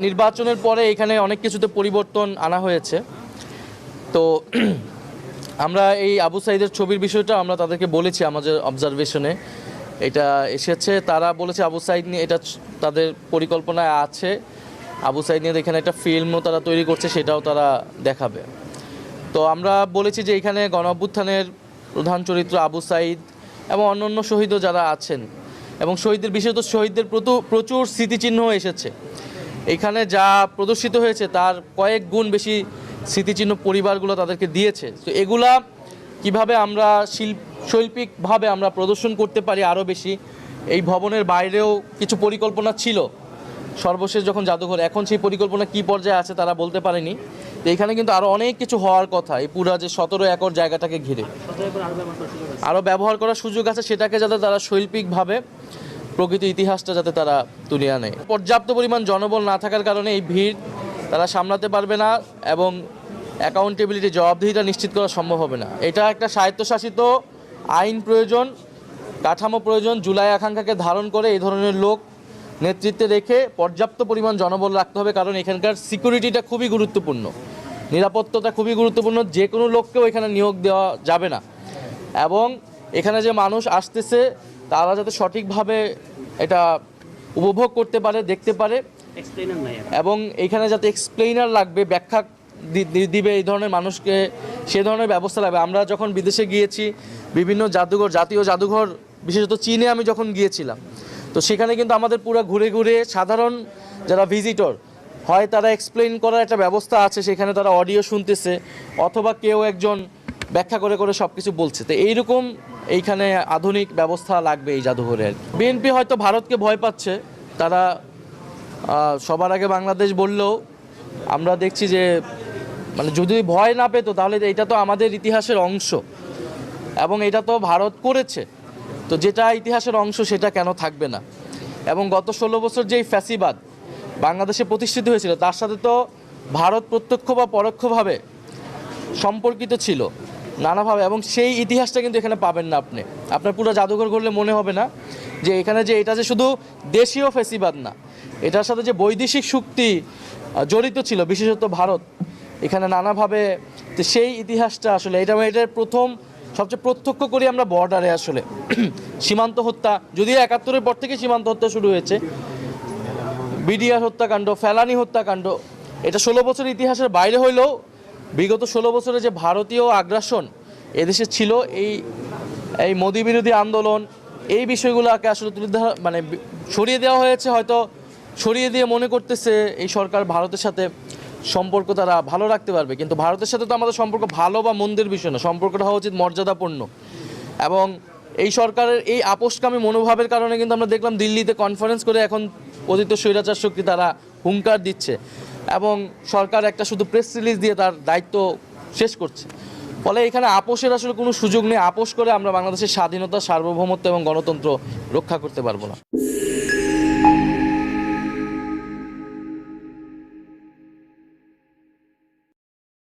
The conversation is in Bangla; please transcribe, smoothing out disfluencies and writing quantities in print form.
নির্বাচনের পরে এখানে অনেক কিছুতে পরিবর্তন আনা হয়েছে। তো আমরা এই আবু সাঈদের ছবির বিষয়টা আমরা তাদেরকে বলেছি, আমাদের অবজারভেশনে এটা এসেছে। তারা বলেছে আবু সাঈদ নিয়ে এটা তাদের পরিকল্পনায় আছে, আবু সাঈদ নিয়ে এখানে একটা ফিল্মও তারা তৈরি করছে, সেটাও তারা দেখাবে। তো আমরা বলেছি যে এখানে গণ অভ্যুত্থানের প্রধান চরিত্র আবু সাঈদ এবং অন্যান্য শহীদও যারা আছেন, এবং শহীদদের বিশেষত শহীদদের প্রচুর স্মৃতিচিহ্ন এসেছে। এখানে যা প্রদর্শিত হয়েছে তার কয়েক গুণ বেশি স্মৃতিচিহ্ন পরিবারগুলো তাদেরকে দিয়েছে। তো এগুলা কিভাবে আমরা শৈল্পিকভাবে আমরা প্রদর্শন করতে পারি আরও বেশি, এই ভবনের বাইরেও কিছু পরিকল্পনা ছিল সর্বশেষ যখন জাদুঘর, এখন সেই পরিকল্পনা কী পর্যায়ে আছে তারা বলতে পারেনি। তো এখানে কিন্তু আরও অনেক কিছু হওয়ার কথা, এই পুরা যে 17 একর জায়গাটাকে ঘিরে আরও ব্যবহার করার সুযোগ আছে, সেটাকে যাতে তারা শৈল্পিকভাবে প্রকৃত ইতিহাসটা যাতে তারা তুলে আনে। পর্যাপ্ত পরিমাণ জনবল না থাকার কারণে এই ভিড় তারা সামলাতে পারবে না এবং অ্যাকাউন্টেবিলিটি, জবাবদিহিতা নিশ্চিত করা সম্ভব হবে না। এটা একটা স্বায়ত্তশাসিত আইন প্রয়োজন, কাঠামো প্রয়োজন। জুলাই আকাঙ্ক্ষাকে ধারণ করে এই ধরনের লোক নেতৃত্বে রেখে পর্যাপ্ত পরিমাণ জনবল রাখতে হবে, কারণ এখানকার সিকিউরিটিটা খুবই গুরুত্বপূর্ণ, নিরাপত্তাটা খুবই গুরুত্বপূর্ণ। যে কোনো লোককেও এখানে নিয়োগ দেওয়া যাবে না, এবং এখানে যে মানুষ আসতেছে তারা যাতে সঠিকভাবে এটা উপভোগ করতে পারে, দেখতে পারে, এবং এইখানে যাতে এক্সপ্লেইনার লাগবে, ব্যাখ্যা দিবে এই ধরনের মানুষকে, সে ধরনের ব্যবস্থা লাগবে। আমরা যখন বিদেশে গিয়েছি বিভিন্ন জাদুঘর, জাতীয় জাদুঘর, বিশেষত চীনে আমি যখন গিয়েছিলাম, তো সেখানে কিন্তু আমাদের পুরো ঘুরে ঘুরে সাধারণ যারা ভিজিটর হয় তারা এক্সপ্লেইন করার একটা ব্যবস্থা আছে, সেখানে তারা অডিও শুনতেছে অথবা কেউ একজন ব্যাখ্যা করে করে সব কিছু বলছে। তো এইরকম এইখানে আধুনিক ব্যবস্থা লাগবে এই জাদুঘরে। বিএনপি হয়তো ভারতকে ভয় পাচ্ছে, তারা সবার আগে বাংলাদেশ বললেও আমরা দেখছি যে মানে যদি ভয় না পেতো তাহলে এটা তো আমাদের ইতিহাসের অংশ এবং এটা তো ভারত করেছে, তো যেটা ইতিহাসের অংশ সেটা কেন থাকবে না। এবং গত 16 বছর যেই ফ্যাসিবাদ বাংলাদেশে প্রতিষ্ঠিত হয়েছিল তার সাথে তো ভারত প্রত্যক্ষ বা পরোক্ষভাবে সম্পর্কিত ছিল নানাভাবে, এবং সেই ইতিহাসটা কিন্তু এখানে পাবেন না। আপনার পুরো জাদুঘর ঘুরলে মনে হবে না যে এখানে যে এটা যে শুধু দেশীয় ফ্যাসিবাদ না, এটার সাথে যে বৈদেশিক শক্তি জড়িত ছিল, বিশেষত ভারত এখানে নানাভাবে, তো সেই ইতিহাসটা আসলে এটার প্রথম সবচেয়ে প্রত্যক্ষ করি আমরা বর্ডারে। আসলে সীমান্ত হত্যা, যদিও 71-এর পর থেকে সীমান্ত হত্যা শুরু হয়েছে, বিডিআর হত্যাকাণ্ড, ফেলানি হত্যাকাণ্ড, এটা 16 বছরের ইতিহাসের বাইরে হইলেও বিগত 16 বছরে যে ভারতীয় আগ্রাসন এদেশে ছিল, এই মোদি বিরোধী আন্দোলন, এই বিষয়গুলোকে আসলে তুলে ধরা মানে সরিয়ে দেওয়া হয়েছে। হয়তো সরিয়ে দিয়ে মনে করতেছে এই সরকার ভারতের সাথে সম্পর্ক তারা ভালো রাখতে পারবে, কিন্তু ভারতের সাথে তো আমাদের সম্পর্ক ভালো বা মন্দের বিষয় না, সম্পর্কটা হওয়া উচিত মর্যাদাপূর্ণ। এবং এই সরকারের এই আপোষকামী মনোভাবের কারণে কিন্তু আমরা দেখলাম দিল্লিতে কনফারেন্স করে এখন পতিত স্বৈরাচার শক্তি তারা হুঙ্কার দিচ্ছে, এবং সরকার একটা শুধু প্রেস রিলিজ দিয়ে তার দায়িত্ব শেষ করছে। ফলে এখানে আপোষের আসলে কোনো সুযোগ নেই। আপোষ করে আমরা বাংলাদেশের স্বাধীনতা, সার্বভৌমত্ব এবং গণতন্ত্র রক্ষা করতে পারবো না।